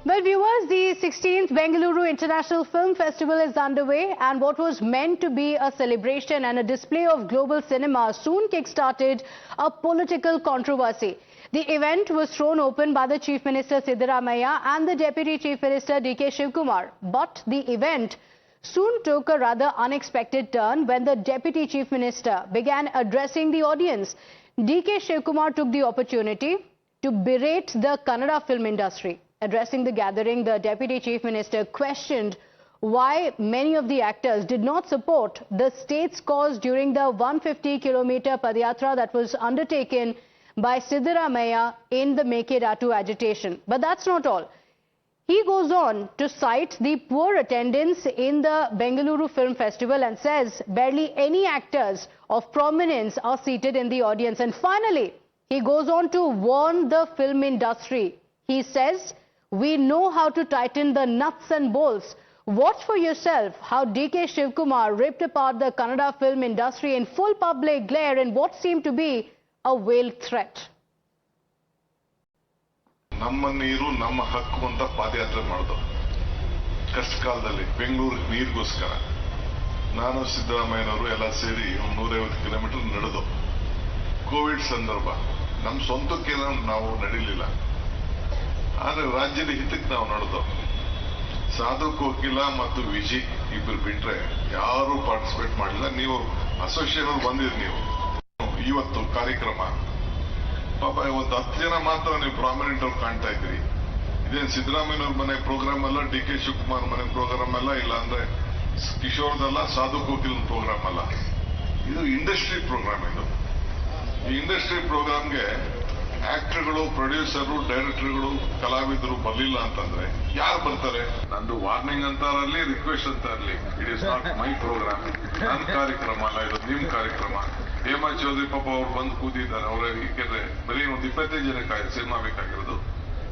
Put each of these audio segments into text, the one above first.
Well, viewers, the 16th Bengaluru International Film Festival is underway, and what was meant to be a celebration and a display of global cinema soon kick-started a political controversy. The event was thrown open by the Chief Minister Siddaramaiah and the Deputy Chief Minister D.K. Shivkumar. But the event soon took a rather unexpected turn when the Deputy Chief Minister began addressing the audience. D.K. Shivkumar took the opportunity to berate the Kannada film industry. Addressing the gathering, the Deputy Chief Minister questioned why many of the actors did not support the state's cause during the 150-kilometer Padyatra that was undertaken by Siddaramaiah in the Mekedatu agitation. But that's not all. He goes on to cite the poor attendance in the Bengaluru Film Festival and says barely any actors of prominence are seated in the audience. And finally, he goes on to warn the film industry. He says, "We know how to tighten the nuts and bolts. Watch for yourself how D.K. Shivkumar ripped apart the Kannada film industry in full public glare in what seemed to be a veiled threat." ನಮ್ಮ ನೀರು ನಮ್ಮ ಹಕ್ಕು ಅಂತ ಪಾದಯಾತ್ರೆ ಮಾಡಿದ್ರು ಕಷ್ಟಕಾಲದಲ್ಲಿ ಬೆಂಗಳೂರು ನೀರಿಗೋಸ್ಕರ. ನಾನು ಸಿದ್ದರಾಮಯ್ಯನವರು ಎಲ್ಲ ಸೇರಿ 150 ಕಿಲೋಮೀಟರ್ ನಡೆದು ಕೋವಿಡ್ ಸಂದರ್ಭ ನಮ್ಮ ಸ್ವಂತಕ್ಕೆ ನಾವು ನಡೀಲಿಲ್ಲ, ಆದರೆ ರಾಜ್ಯದ ಹಿತಕ್ಕೆ ನಾವು ನಡೆದು ಸಾಧು ಕೋಕಿಲ ಮತ್ತು ವಿಜಿ ಇಬ್ಬರು ಬಿಟ್ರೆ ಯಾರು ಪಾರ್ಟಿಸಿಪೇಟ್ ಮಾಡಲಿಲ್ಲ. ನೀವು ಅಸೋಸಿಯೇಷನ್ ಬಂದಿರಿ, ನೀವು ಇವತ್ತು ಕಾರ್ಯಕ್ರಮ ಪಾಪ ಒಂದು 10 ಜನ ಮಾತ್ರ ನೀವು ಪ್ರಾಮಿನೆಂಟ್ ಅವ್ರು ಕಾಣ್ತಾ ಇದ್ರಿ. ಇದೇನು ಸಿದ್ದರಾಮಯ್ಯನವ್ರ ಮನೆ ಪ್ರೋಗ್ರಾಮ್ ಅಲ್ಲ, ಡಿ.ಕೆ. ಶಿವಕುಮಾರ್ ಮನೆ ಪ್ರೋಗ್ರಾಮ್ ಅಲ್ಲ, ಇಲ್ಲ ಅಂದ್ರೆ ಕಿಶೋರ್ದಲ್ಲ, ಸಾಧು ಕೋಕಿಲ್ ಪ್ರೋಗ್ರಾಮ್ ಅಲ್ಲ. ಇದು ಇಂಡಸ್ಟ್ರಿ ಪ್ರೋಗ್ರಾಮ್. ಇದು ಈ ಇಂಡಸ್ಟ್ರಿ ಪ್ರೋಗ್ರಾಮ್ಗೆ ಆಕ್ಟರ್ಗಳು, ಪ್ರೊಡ್ಯೂಸರು, ಡೈರೆಕ್ಟರ್ಗಳು, ಕಲಾವಿದರು ಬರಲಿಲ್ಲ ಅಂತಂದ್ರೆ ಯಾರು ಬರ್ತಾರೆ? ನಂದು ವಾರ್ನಿಂಗ್ ಅಂತ ಇರಲಿ, ರಿಕ್ವೆಸ್ಟ್ ಅಂತ ಇರಲಿ, it is not my programme. ನನ್ನ ಕಾರ್ಯಕ್ರಮ ಅಲ್ಲ ಇದು, ನಿಮ್ ಕಾರ್ಯಕ್ರಮ. ಹೇಮಾ ಚೌಧರಿ ಪಾಪ ಅವ್ರು ಬಂದು ಕೂತಿದ್ದಾರೆ. ಅವ್ರ ಯಾಕೆಂದ್ರೆ ಬರೀ ಒಂದು 25 ಜನಕ್ಕೆ ಸಿನಿಮಾ ಬೇಕಾಗಿರೋದು.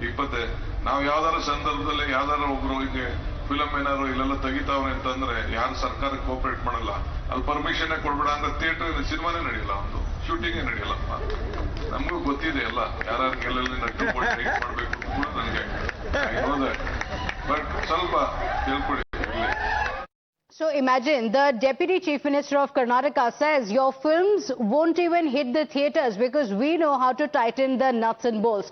20 ನಾವು ಯಾವ್ದಾರ ಸಂದರ್ಭದಲ್ಲಿ ಯಾವ್ದಾರ ಒಬ್ರು ಹೀಗೆ ಫಿಲಮ್ ಏನಾದ್ರು ಇಲ್ಲೆಲ್ಲ ತೆಗಿತಾವ್ರೆ ಅಂತಂದ್ರೆ ಯಾರು ಸರ್ಕಾರಕ್ಕೆ ಕೋಪರೇಟ್ ಮಾಡಲ್ಲ, ಅಲ್ಲಿ ಪರ್ಮಿಷನ್ ಕೊಡ್ಬೇಡ ಅಂದ್ರೆ ಥಿಯೇಟರ್ ಸಿನಿಮಾನೇ ನಡೆಯಲ್ಲ, ಒಂದು ಶೂಟಿಂಗೇ ನಡೆಯಲ್ಲ. ನಮಗೂ ಗೊತ್ತಿದೆ ಎಲ್ಲ, ಯಾರು ಎಲ್ಲೆಲ್ಲಿ ನಟ್ಟು ಮಾಡ್ಬೇಕು ಕೂಡ ನನಗೆ ಬಟ್ ಸ್ವಲ್ಪ ತಿಳ್ಕೊಡಿ. So imagine the Deputy Chief Minister of Karnataka says your films won't even hit the theatres because we know how to tighten the nuts and bolts.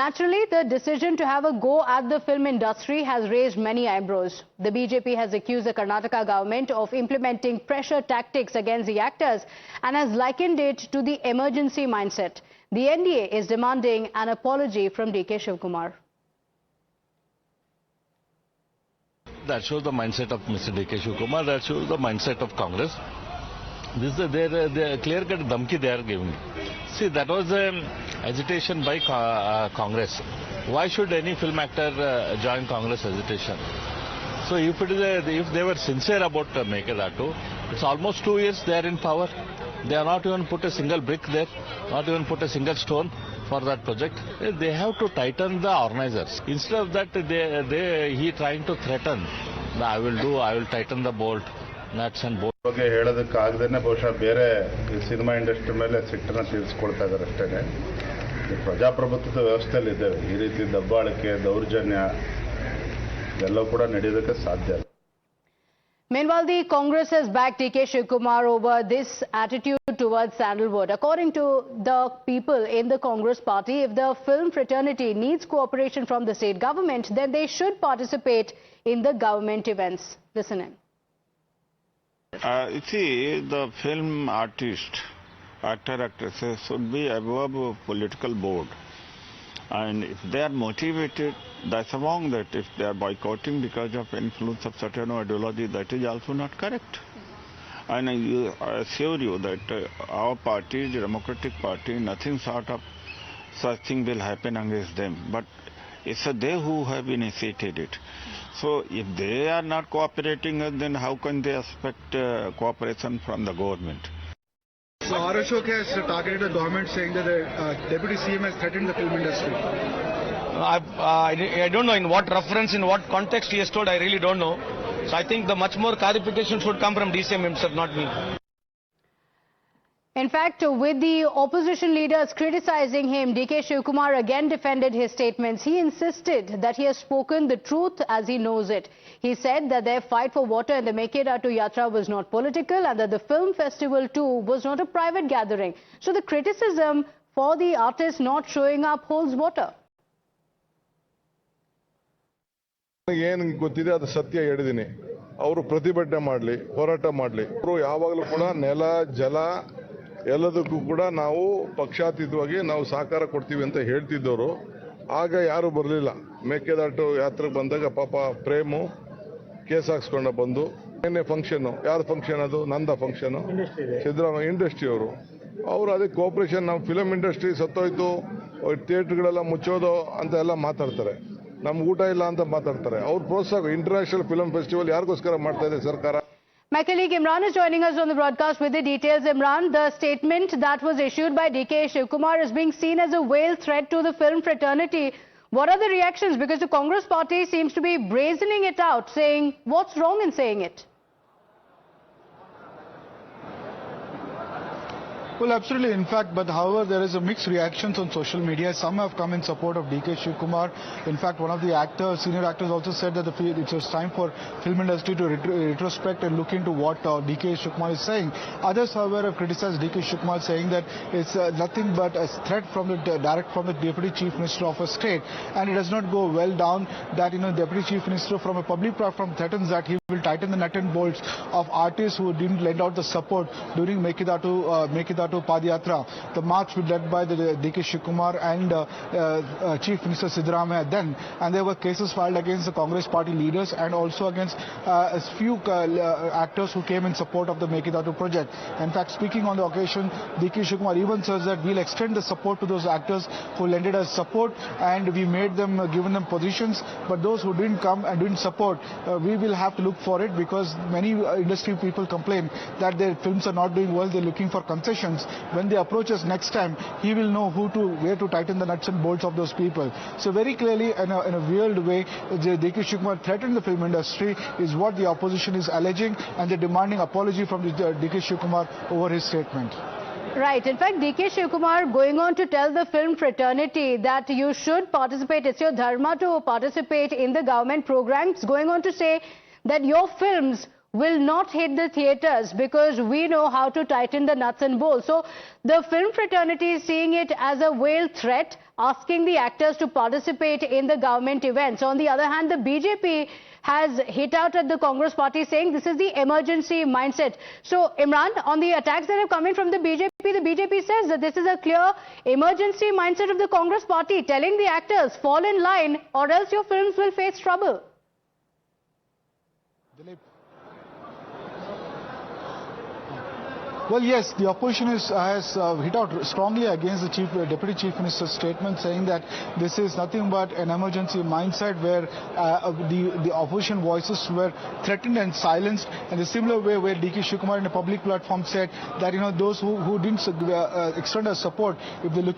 Naturally, the decision to have a go at the film industry has raised many eyebrows. The BJP has accused the Karnataka government of implementing pressure tactics against the actors and has likened it to the emergency mindset. The NDA is demanding an apology from D.K. Shivkumar. That shows the mindset of Mr. D.K. Shivkumar. That shows the mindset of Congress. This is their clear-cut dhamki they are giving. See, that was agitation by Congress. Why should any film actor join Congress agitation? So if they were sincere about Mekedatu, it's almost 2 years they are in power. They have not even put a single brick there, not even put a single stone for that project. They have to tighten the organizers. Instead of that, he trying to threaten. I will tighten the bolt, nuts and bolts. ಬಗ್ಗೆ ಹೇಳೋದಕ್ಕಾಗದೇನೆ ಬಹುಶಃ ಬೇರೆ cinema industry ಮೇಲೆ ಸಿಟ್ಟನ್ನು ತೀರಿಸ್ಕೊಳ್ತಾ ಇದ್ದಾರೆ ಅಷ್ಟೇ. ಪ್ರಜಾಪ್ರಭುತ್ವದ ವ್ಯವಸ್ಥೆಯಲ್ಲಿ ಇದ್ದೇವೆ, ಈ ರೀತಿ ದಬ್ಬಾಳಿಕೆ, ದೌರ್ಜನ್ಯ ಎಲ್ಲವೂ ಕೂಡ ನಡೆಯೋದಕ್ಕೆ ಸಾಧ್ಯ ಇಲ್ಲ. Meanwhile, the Congress has backed D.K. Shivkumar over this attitude towards Sandalwood. According to the people in the Congress party, if the film fraternity needs cooperation from the state government, then they should participate in the government events. Listen in. You see, the film actresses should be above a political board. And if they are motivated, that's wrong. That if they are boycotting because of influence of certain ideology, that is also not correct. And I assure you that our party, the Democratic Party, nothing sort of such thing will happen against them. But it's they who have initiated it. So if they are not cooperating, then how can they expect cooperation from the government? So Ashok has targeted the government saying that the Deputy CM has threatened the film industry. I don't know in what reference, in what context he has told, I really don't know. So I think the much more clarification should come from DCM himself, not me. In fact, with the opposition leaders criticizing him, DK Shivkumar again defended his statements. He insisted that he has spoken the truth as he knows it. He said that their fight for water in the Mekkedatu Yatra was not political and that the film festival too was not a private gathering. So the criticism for the artist not showing up holds water. ಏನು ಗೊತ್ತಿದೆ ಅದು ಸತ್ಯ ಹೇಳಿದೀನಿ. ಅವರು ಪ್ರತಿಭಟನೆ ಮಾಡಲಿ, ಹೋರಾಟ ಮಾಡಲಿ. ಅವರು ಯಾವಾಗಲೂ ಕೂಡ ನೆಲ, ಜಲ ಎಲ್ಲದಕ್ಕೂ ಕೂಡ ನಾವು ಪಕ್ಷಾತೀತವಾಗಿ ನಾವು ಸಹಕಾರ ಕೊಡ್ತೀವಿ ಅಂತ ಹೇಳ್ತಿದ್ದವರು. ಆಗ ಯಾರು ಬರಲಿಲ್ಲ. ಮೇಕೆದಾಟು ಯಾತ್ರೆಗೆ ಬಂದಾಗ ಪಾಪ ಪ್ರೇಮು ಕೇಸ್ ಹಾಕ್ಸ್ಕೊಂಡ ಬಂದು ಏನೇ ಫಂಕ್ಷನ್, ಯಾರ ಫಂಕ್ಷನ್ ಅದು? ನಂದ ಫಂಕ್ಷನ್, ಸಿದ್ದರಾಮಯ್ಯ ಇಂಡಸ್ಟ್ರಿ ಅವರು ಅದಕ್ಕೆ ಕೋಆಪರೇಷನ್. ನಮ್ಮ ಫಿಲಂ ಇಂಡಸ್ಟ್ರಿ ಸತ್ತೋಯ್ತು, ಥಿಯೇಟರ್ಗಳೆಲ್ಲ ಮುಚ್ಚೋದು ಅಂತ ಎಲ್ಲ ಮಾತಾಡ್ತಾರೆ. ನಮ್ಗೆ ಊಟ ಇಲ್ಲ ಅಂತ ಮಾತಾಡ್ತಾರೆ. ಅವ್ರ ಪ್ರೋತ್ಸಾಹ ಇಂಟರ್ನ್ಯಾಷನಲ್ ಫಿಲಂ ಫೆಸ್ಟಿವಲ್ ಯಾರಿಗೋಸ್ಕರ ಮಾಡ್ತಾ ಇದೆ ಸರ್ಕಾರ? My colleague Imran is joining us on the broadcast with the details. Imran, the statement that was issued by DK Shivkumar is being seen as a veiled threat to the film fraternity. What are the reactions? Because the Congress party seems to be brazening it out, saying what's wrong in saying it? Well, absolutely. In fact, but however, there is a mixed reactions on social media. Some have come in support of DK Shivkumar. In fact, one of the actors, senior actors, also said that it was time for film industry to retrospect and look into what DK Shivkumar is saying. Others, however, have criticized DK Shivkumar, saying that it's nothing but a threat from the direct from the Deputy Chief Minister of a state, and it does not go well down that Deputy Chief Minister from a public platform threatens that he will tighten the nut and bolts of artists who didn't lend out the support during Mekkedatu Padayatra. The march was led by the DK Shivkumar and Chief Minister Siddaramaiah then, and there were cases filed against the Congress party leaders and also against a few actors who came in support of the Mekkedatu project. In fact, speaking on the occasion, DK Shivkumar even says that we'll extend the support to those actors who lended us support, and we made them, given them positions, but those who didn't come and didn't support, we will have to look for it, because many industry people complain that their films are not doing well, they're looking for concessions. When they approach us next time, he will know where to tighten the nuts and bolts of those people. So very clearly, in a weird way, DK Shivkumar threatened the film industry is what the opposition is alleging, and they're demanding apology from DK Shivkumar over his statement. Right. In fact, DK Shivkumar going on to tell the film fraternity that you should participate. It's your dharma to participate in the government programs. Going on to say that your films will not hit the theatres because we know how to tighten the nuts and bolts. So the film fraternity is seeing it as a veiled threat, asking the actors to participate in the government events. On the other hand, the BJP has hit out at the Congress party, saying this is the emergency mindset. So Imran, on the attacks that have come in from the BJP says that this is a clear emergency mindset of the Congress party, telling the actors, fall in line or else your films will face trouble. Well, yes, the opposition has hit out strongly against the Deputy Chief Minister's statement, saying that this is nothing but an emergency mindset where the opposition voices were threatened and silenced, in a similar way where DK Shivkumar in a public platform said that those who didn't extend their support, if they're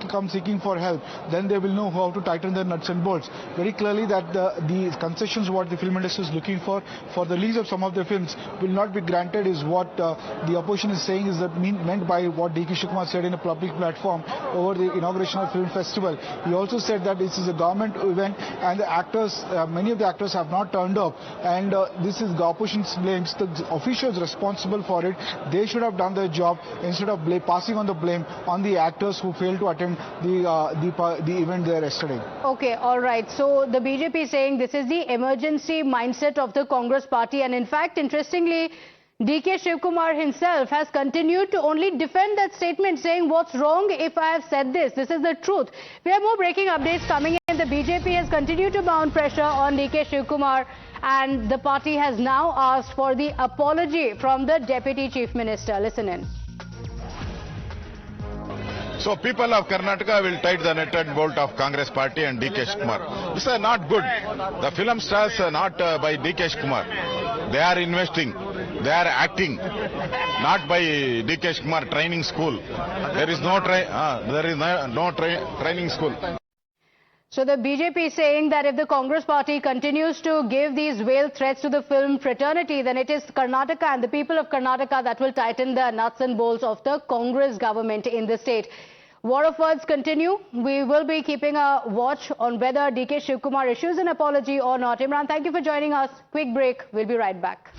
come seeking for help, then they will know how to tighten their nuts and bolts. Very clearly that the concessions what the film industry is looking for the release of some of their films will not be granted, is what the opposition is saying, is that meant by what DK Shivkumar said in a public platform over the inauguration of film festival. He also said that this is a government event and the actors, many of the actors have not turned up, and this is the opposition's blames the officials responsible for it. They should have done their job instead of passing on the blame on the actors who failed to attend the event there yesterday. Okay, all right. So the BJP is saying this is the emergency mindset of the Congress party, and in fact, interestingly, DK Shivkumar himself has continued to only defend that statement, saying what's wrong if I have said this? This is the truth. We have more breaking updates coming in. The BJP has continued to mount pressure on DK Shivkumar, and the party has now asked for the apology from the Deputy Chief Minister. Listen in. So people of Karnataka will tighten the nut and bolt of Congress party and DK Shivkumar. This is not good. The film stars are not by DK Shivkumar. They are investing. They are acting, not by DK Shivkumar training school. There is no training school. So the BJP is saying that if the Congress party continues to give these veiled threats to the film Fraternity, then it is Karnataka and the people of Karnataka that will tighten the nuts and bolts of the Congress government in the state. War of words continue. We will be keeping a watch on whether DK Shivkumar issues an apology or not. Imran, thank you for joining us. Quick break. We'll be right back.